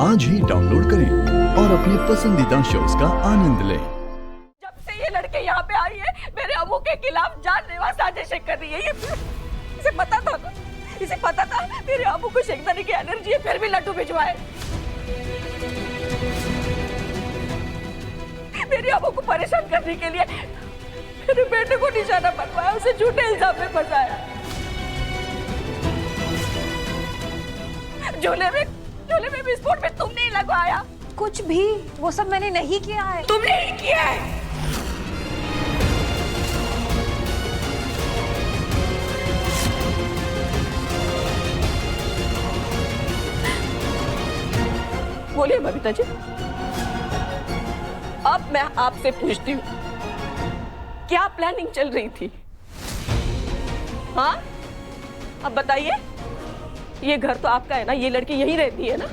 आज ही डाउनलोड करें और अपने पसंदीदा शोज का आनंद लें। जब से ये लड़के यहाँ पे आई है, मेरे अम्मू के खिलाफ जानलेवा साजिशें कर रही है। ये इसे पता था ना, इसे पता था मेरे अम्मू को शेखदानी की एलर्जी है, फिर भी लड्डू भिजवाए। मेरे अम्मू को परेशान करने के लिए मेरे बेटे को निशाना बनवाया, उसे झूठे इल्जाम में फंसाया। झोले में विस्फोट में तुमने ही लगवाया। कुछ भी, वो सब मैंने नहीं किया है। तुमने ही किया है। बोलिए बबीता जी, अब मैं आपसे पूछती हूँ, क्या प्लानिंग चल रही थी? हाँ, अब बताइए। ये घर तो आपका है ना, ये लड़की यहीं रहती है ना?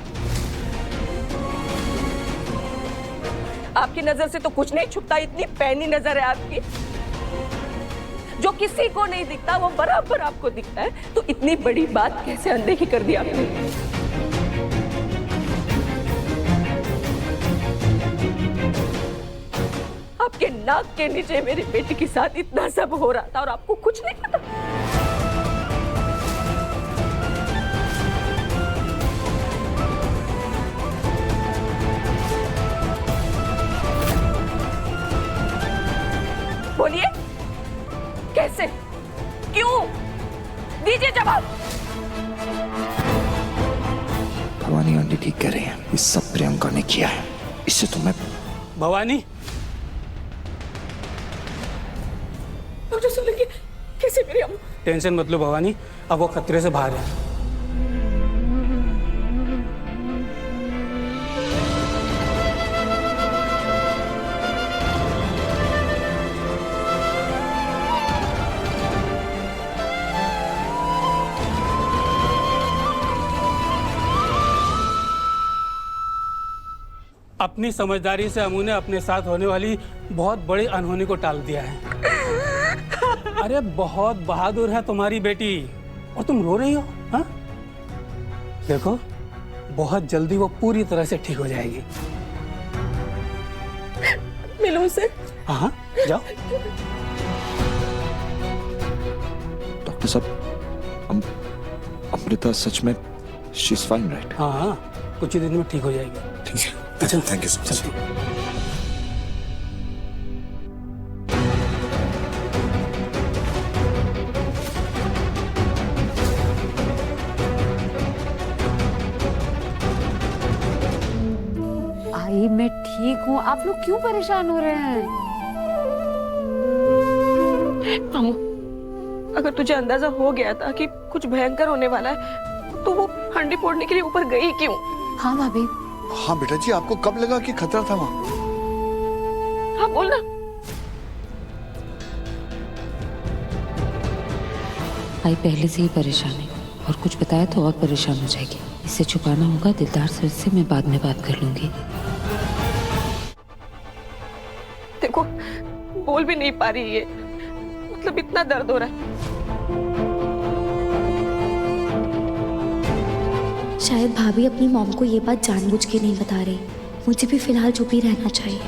आपकी नजर से तो कुछ नहीं छुपता, इतनी पैनी नजर है आपकी। जो किसी को नहीं दिखता वो बराबर आपको दिखता है। तो इतनी बड़ी बात कैसे अनदेखी कर दी आपने? आपके नाक के नीचे मेरी बेटी के साथ इतना सब हो रहा था और आपको कुछ नहीं पता। बोलिए, कैसे, क्यों? दीजिए जवाब। भवानी आंटी ठीक कह रही है, ये सब प्रियंका ने किया है। इससे तो मैं भवानी मुझे सुनेंगे कैसे मेरी अम्मा? टेंशन मत लो भवानी, अब वो खतरे से बाहर है। अपनी समझदारी से अमू ने अपने साथ होने वाली बहुत बड़ी अनहोनी को टाल दिया है। अरे बहुत बहादुर है तुम्हारी बेटी, और तुम रो रही हो? हाँ, देखो बहुत जल्दी वो पूरी तरह से ठीक हो जाएगी। मिलूं से? हाँ, जाओ। डॉक्टर साहब, अमृता सच में शी इज फाइन, राइट? हाँ हाँ, कुछ ही दिन में ठीक हो जाएगी। ठीक है, थैंक यू सो मच। आई, मैं ठीक हूँ, आप लोग क्यों परेशान हो रहे हैं? अम्मू, अगर तुझे अंदाजा हो गया था कि कुछ भयंकर होने वाला है, तो वो हंडी फोड़ने के लिए ऊपर गई क्यों? हाँ भाभी। हाँ बेटा जी, आपको कब लगा कि खतरा था वहाँ? हाँ बोलना। आई पहले से ही परेशान है और कुछ बताया तो और परेशान हो जाएगी। इससे छुपाना होगा दिलदार सर से, मैं बाद में बात कर लूंगी। देखो, बोल भी नहीं पा रही है, मतलब इतना दर्द हो रहा है। शायद भाभी अपनी मॉम को ये बात जानबूझ के नहीं बता रही। मुझे भी फिलहाल चुप ही रहना चाहिए।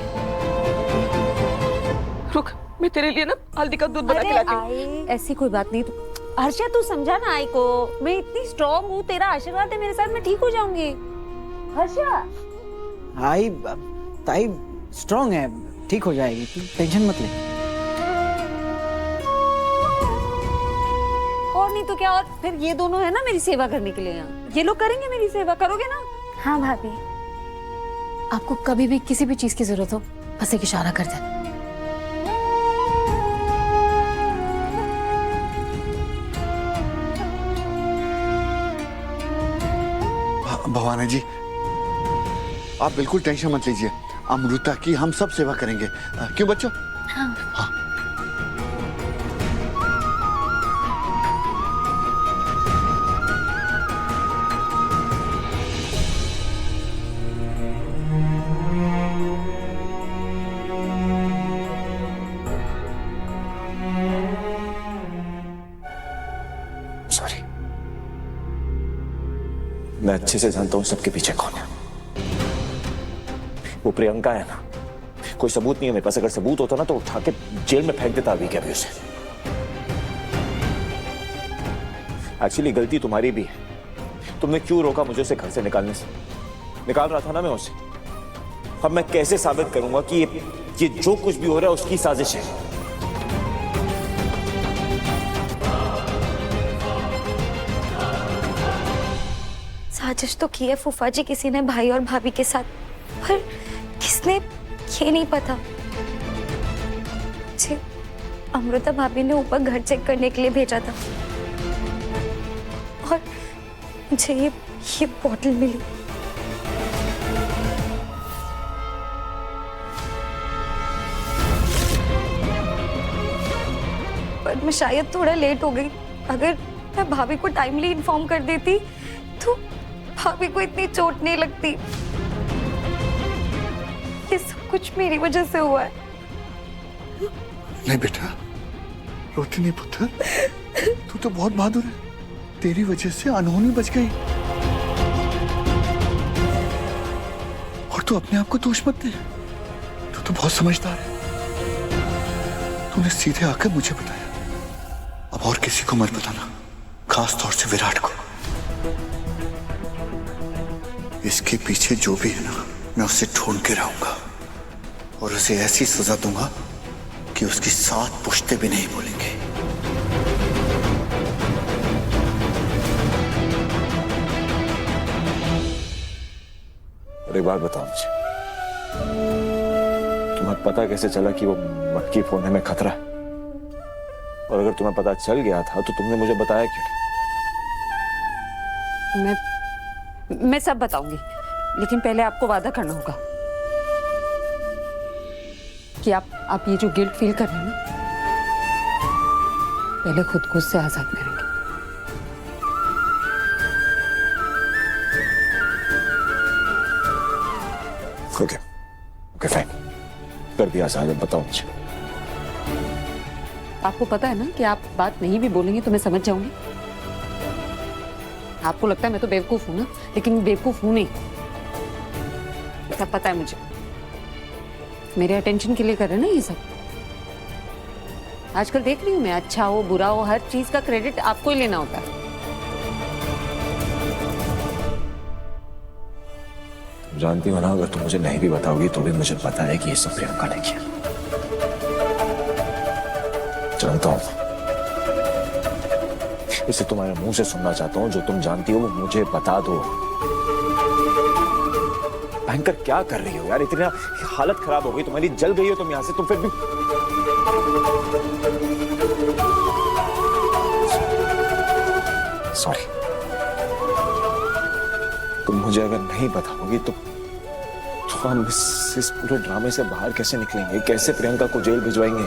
रुक, मैं तेरे लिए ना हल्दी का दूध बना के लाती हूँ। ऐसी कोई बात नहीं। हर्षा, तू समझा ना आई को, मैं इतनी स्ट्रॉन्ग हूँ, तेरा आशीर्वाद है मेरे साथ, मैं ठीक हो जाऊंगी। हर्षा, आई ताई स्ट्रॉन्ग है, ठीक हो जाएगी, तू टेंशन मत ले। और नहीं तो क्या, और फिर ये दोनों है ना मेरी सेवा करने के लिए यहाँ, ये लोग करेंगे मेरी सेवा, करोगे ना? हाँ भाभी। आपको कभी भी किसी भी चीज की जरूरत हो, बस एक इशारा कर देना। भवानी जी, आप बिल्कुल टेंशन मत लीजिए। अमृता की हम सब सेवा करेंगे, क्यों बच्चों? हाँ। हाँ। मैं अच्छे से जानता हूं सबके पीछे कौन है। वो प्रियंका है ना, कोई सबूत नहीं है मेरे पास। अगर सबूत होता ना तो उठा के जेल में फेंक देता अभी के अभी उसे। एक्चुअली गलती तुम्हारी भी है। तुमने क्यों रोका मुझे उसे घर से निकालने से? निकाल रहा था ना मैं उसे। अब मैं कैसे साबित करूंगा कि ये जो कुछ भी हो रहा है उसकी साजिश है? साजिश तो की है फूफा जी किसी ने भाई और भाभी के साथ, पर किसने ये नहीं पता। जी, अमृता भाभी ने ऊपर घर चेक करने के लिए भेजा था और मुझे ये बॉटल मिली। पर मैं शायद थोड़ा लेट हो गई। अगर मैं भाभी को टाइमली इन्फॉर्म कर देती तो भाभी को इतनी चोट नहीं लगती। ये सब कुछ मेरी वजह से हुआ है। नहीं बेटा, रोती नहीं पुत्र। तू तो बहुत बहादुर है। तेरी वजह से अनहोनी बच गई। और तू अपने आप को दोष मत दे। तू तो बहुत समझदार है। तूने सीधे आकर मुझे बताया। अब और किसी को मत बताना, खास तौर से विराट को। इसके पीछे जो भी है ना, मैं उसे ढूंढ के रहूंगा और उसे ऐसी सजा दूंगा कि उसकी 7 पुश्ते भी नहीं बोलेंगे। और एक बात बताओ मुझे, तुम्हें पता कैसे चला कि वो मटकी फोड़ने में खतरा है? और अगर तुम्हें पता चल गया था तो तुमने मुझे बताया क्यों नहीं? मैं सब बताऊंगी, लेकिन पहले आपको वादा करना होगा कि आप ये जो गिल्ट फील कर रहे हैं ना, पहले खुद को उससे आजाद करेंगे। ओके फाइन, कर दिया आजाद। बताओ मुझे। आपको पता है ना कि आप बात नहीं भी बोलेंगे तो मैं समझ जाऊंगी। आपको लगता है मैं तो बेवकूफ हूं ना, लेकिन बेवकूफ हूं नहीं। सब पता है मुझे। मेरे अटेंशन के लिए कर रहे हैं ना ये सब। आजकल देख रही हूं मैं, अच्छा हो बुरा हो, हर चीज का क्रेडिट आपको ही लेना होता है। तुम जानती हो ना, अगर तुम मुझे नहीं भी बताओगी तो भी मुझे पता है कि ये सब प्रियंका ने किया। जानता हूं। इसे तुम्हारे मुंह से सुनना चाहता हूं। जो तुम जानती हो वो मुझे बता दो। भयंकर क्या कर रही हो यार? इतनी हालत खराब हो गई तुम्हारी, जल गई हो तुम यहां से। तुम फिर भी सॉरी। तुम मुझे अगर नहीं बताओगी तो हम इस पूरे ड्रामे से बाहर कैसे निकलेंगे? कैसे प्रियंका को जेल भिजवाएंगे?